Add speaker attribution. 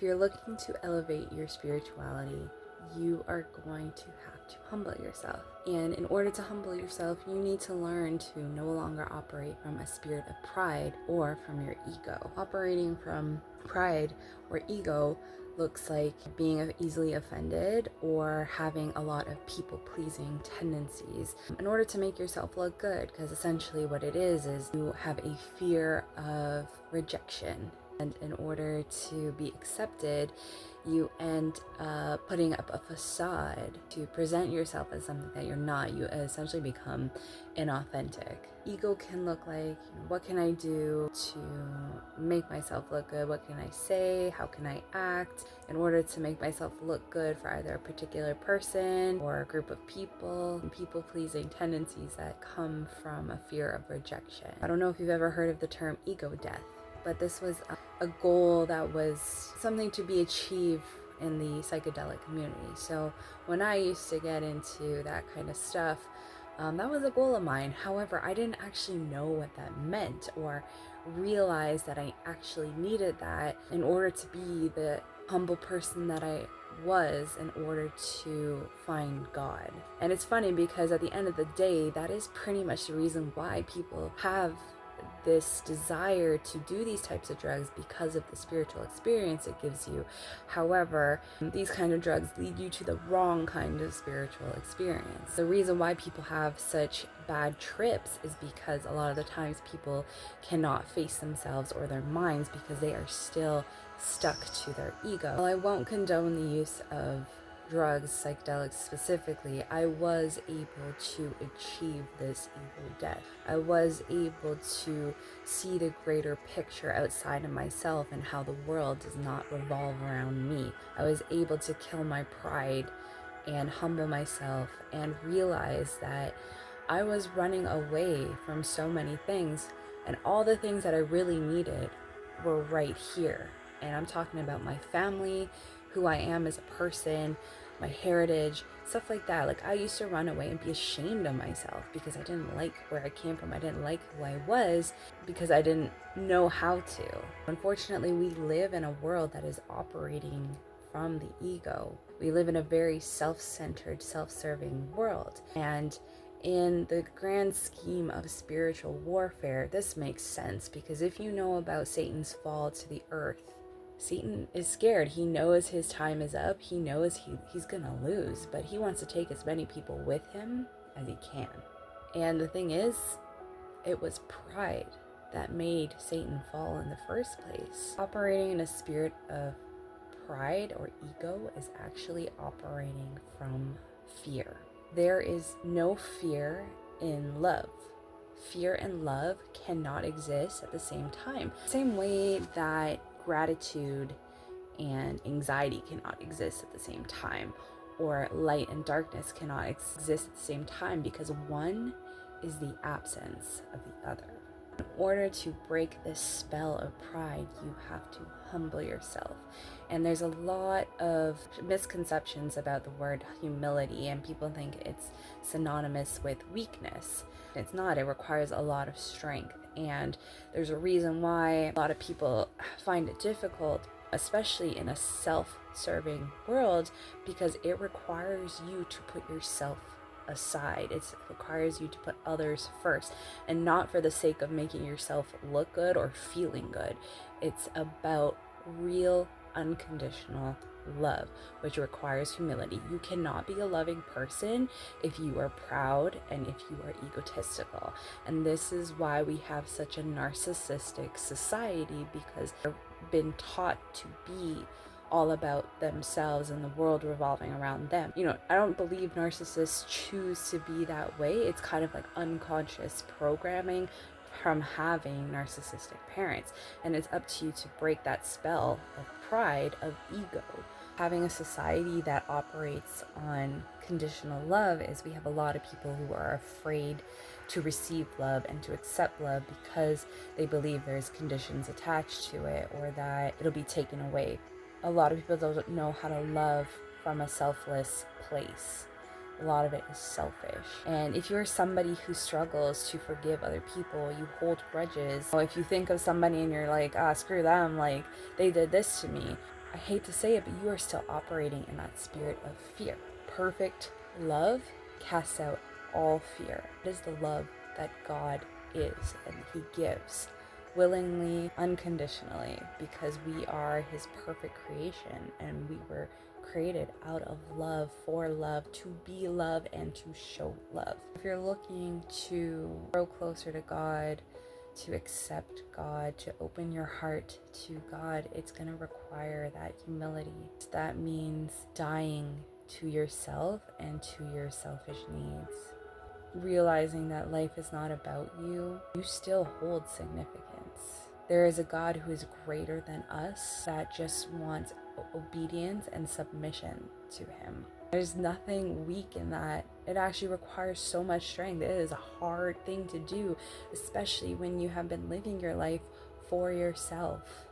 Speaker 1: you're looking to elevate your spirituality, you are going to have to humble yourself. And in order to humble yourself, you need to learn to no longer operate from a spirit of pride or from your ego. Operating from pride or ego looks like being easily offended or having a lot of people-pleasing tendencies in order to make yourself look good, because essentially what it is you have a fear of rejection. And in order to be accepted, you end up putting up a facade to present yourself as something that you're not. You essentially become inauthentic. Ego can look like, what can I do to make myself look good? What can I say? How can I act in order to make myself look good for either a particular person or a group of people? And people-pleasing tendencies that come from a fear of rejection. I don't know if you've ever heard of the term ego death, but this was a goal that was something to be achieved in the psychedelic community. So when I used to get into that kind of stuff, that was a goal of mine. However, I didn't actually know what that meant or realize that I actually needed that in order to be the humble person that I was in order to find God. And it's funny because at the end of the day, that is pretty much the reason why people have this desire to do these types of drugs, because of the spiritual experience it gives you. However, these kind of drugs lead you to the wrong kind of spiritual experience. The reason why people have such bad trips is because a lot of the times people cannot face themselves or their minds because they are still stuck to their ego. While I won't condone the use of drugs, psychedelics specifically, I was able to achieve this ego death. I was able to see the greater picture outside of myself and how the world does not revolve around me. I was able to kill my pride and humble myself and realize that I was running away from so many things, and all the things that I really needed were right here. And I'm talking about my family, who I am as a person, my heritage, stuff like that. Like, I used to run away and be ashamed of myself because I didn't like where I came from. I didn't like who I was because I didn't know how to. Unfortunately, we live in a world that is operating from the ego. We live in a very self-centered, self-serving world. And in the grand scheme of spiritual warfare, this makes sense, because if you know about Satan's fall to the earth, Satan is scared. He knows his time is up. He knows he's gonna lose, but he wants to take as many people with him as he can. And the thing is, it was pride that made Satan fall in the first place. Operating in a spirit of pride or ego is actually operating from fear. There is no fear in love. Fear and love cannot exist at the same time. Same way that gratitude and anxiety cannot exist at the same time, or light and darkness cannot exist at the same time, because one is the absence of the other. In order to break this spell of pride, you have to humble yourself. And there's a lot of misconceptions about the word humility, and people think it's synonymous with weakness. It's not. It requires a lot of strength. And there's a reason why a lot of people find it difficult, especially in a self-serving world, because it requires you to put yourself aside. It requires you to put others first, and not for the sake of making yourself look good or feeling good. It's about real unconditional love, which requires humility. You cannot be a loving person if you are proud and if you are egotistical. And this is why we have such a narcissistic society, because they've been taught to be all about themselves and the world revolving around them. I don't believe narcissists choose to be that way. It's kind of like unconscious programming from having narcissistic parents, and it's up to you to break that spell of pride, of ego. Having a society that operates on conditional love is we have a lot of people who are afraid to receive love and to accept love because they believe there's conditions attached to it, or that it'll be taken away. A lot of people don't know how to love from a selfless place. A lot of it is selfish. And if you're somebody who struggles to forgive other people, you hold grudges. If you think of somebody and you're like, screw them, like, they did this to me. I hate to say it, but you are still operating in that spirit of fear. Perfect love casts out all fear. It is the love that God is and He gives willingly, unconditionally, because we are His perfect creation and we were created out of love, for love, to be love and to show love. If you're looking to grow closer to God, to accept God, to open your heart to God, it's going to require that humility. That means dying to yourself and to your selfish needs. Realizing that life is not about you, you still hold significance. There is a God who is greater than us that just wants obedience and submission to Him. There's nothing weak in that. It actually requires so much strength. It is a hard thing to do, especially when you have been living your life for yourself.